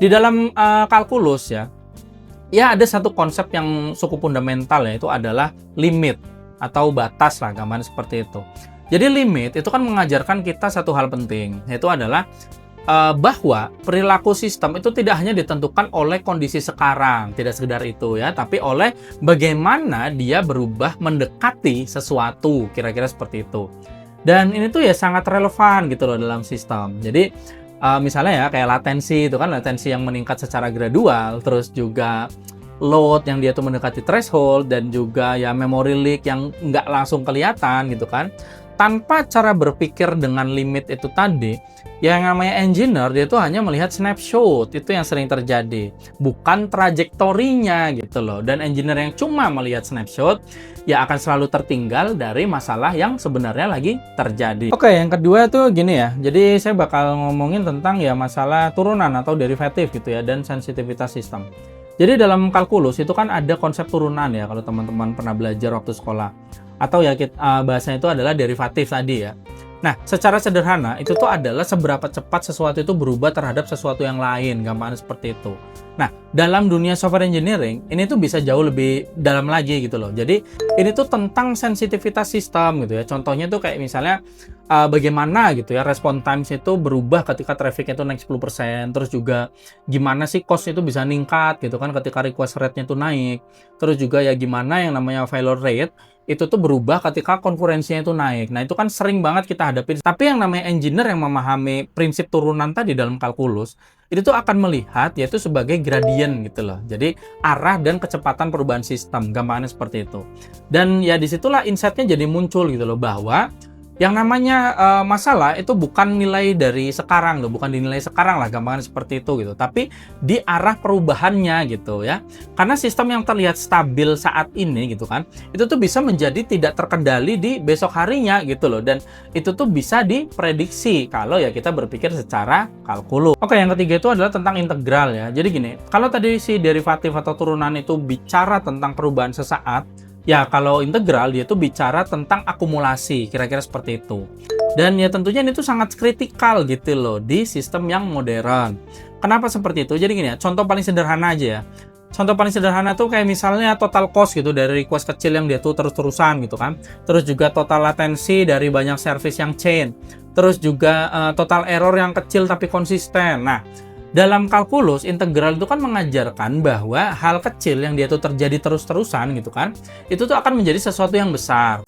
Di dalam kalkulus ya, ya ada satu konsep yang cukup fundamental, yaitu adalah limit atau batas lah, gambaran seperti itu. Jadi limit itu kan mengajarkan kita satu hal penting, yaitu adalah bahwa perilaku sistem itu tidak hanya ditentukan oleh kondisi sekarang, tidak sekedar itu ya, tapi oleh bagaimana dia berubah mendekati sesuatu, kira-kira seperti itu. Dan ini tuh ya sangat relevan gitu loh dalam sistem. Jadi misalnya ya kayak latensi itu kan, latensi yang meningkat secara gradual, terus juga load yang dia tuh mendekati threshold, dan juga ya memory leak yang nggak langsung kelihatan gitu kan. Tanpa cara berpikir dengan limit itu tadi, yang namanya engineer dia tuh hanya melihat snapshot, itu yang sering terjadi, bukan trajektorinya gitu loh. Dan engineer yang cuma melihat snapshot, ya akan selalu tertinggal dari masalah yang sebenarnya lagi terjadi. Oke, yang kedua tuh gini ya, jadi saya bakal ngomongin tentang ya masalah turunan atau derivatif gitu ya, dan sensitivitas sistem. Jadi dalam kalkulus itu kan ada konsep turunan ya, kalau teman-teman pernah belajar waktu sekolah. Atau ya bahasanya itu adalah derivatif tadi ya. Nah, secara sederhana itu tuh adalah seberapa cepat sesuatu itu berubah terhadap sesuatu yang lain, gampangnya seperti itu. Nah, dalam dunia software engineering ini tuh bisa jauh lebih dalam lagi gitu loh. Jadi ini tuh tentang sensitivitas sistem gitu ya. Contohnya tuh kayak misalnya bagaimana gitu ya respon times itu berubah ketika trafficnya itu naik 10%, terus juga gimana sih cost itu bisa ningkat gitu kan ketika request rate-nya itu naik. Terus juga ya gimana yang namanya failure rate itu tuh berubah ketika konkurensinya itu naik. Nah, itu kan sering banget kita hadapi. Tapi yang namanya engineer yang memahami prinsip turunan tadi dalam kalkulus, itu tuh akan melihat yaitu sebagai gradient gitu loh. Jadi, arah dan kecepatan perubahan sistem, gampangannya seperti itu. Dan ya disitulah insight-nya jadi muncul gitu loh, bahwa yang namanya masalah itu bukan nilai dari sekarang loh, bukan dinilai sekarang lah, gampangan seperti itu gitu, tapi di arah perubahannya gitu ya. Karena sistem yang terlihat stabil saat ini gitu kan, itu tuh bisa menjadi tidak terkendali di besok harinya gitu loh, dan itu tuh bisa diprediksi kalau ya kita berpikir secara kalkulus. Oke, yang ketiga itu adalah tentang integral ya. Jadi gini, kalau tadi si derivatif atau turunan itu bicara tentang perubahan sesaat, ya, kalau integral dia tuh bicara tentang akumulasi, kira-kira seperti itu. Dan ya tentunya ini tuh sangat kritikal gitu loh di sistem yang modern. Kenapa seperti itu? Jadi gini ya, contoh paling sederhana aja ya. Contoh paling sederhana tuh kayak misalnya total cost gitu dari request kecil yang dia tuh terus-terusan gitu kan. Terus juga total latensi dari banyak service yang chain. Terus juga total error yang kecil tapi konsisten. Nah, dalam kalkulus, integral itu kan mengajarkan bahwa hal kecil yang dia tuh terjadi terus-terusan gitu kan, itu tuh akan menjadi sesuatu yang besar.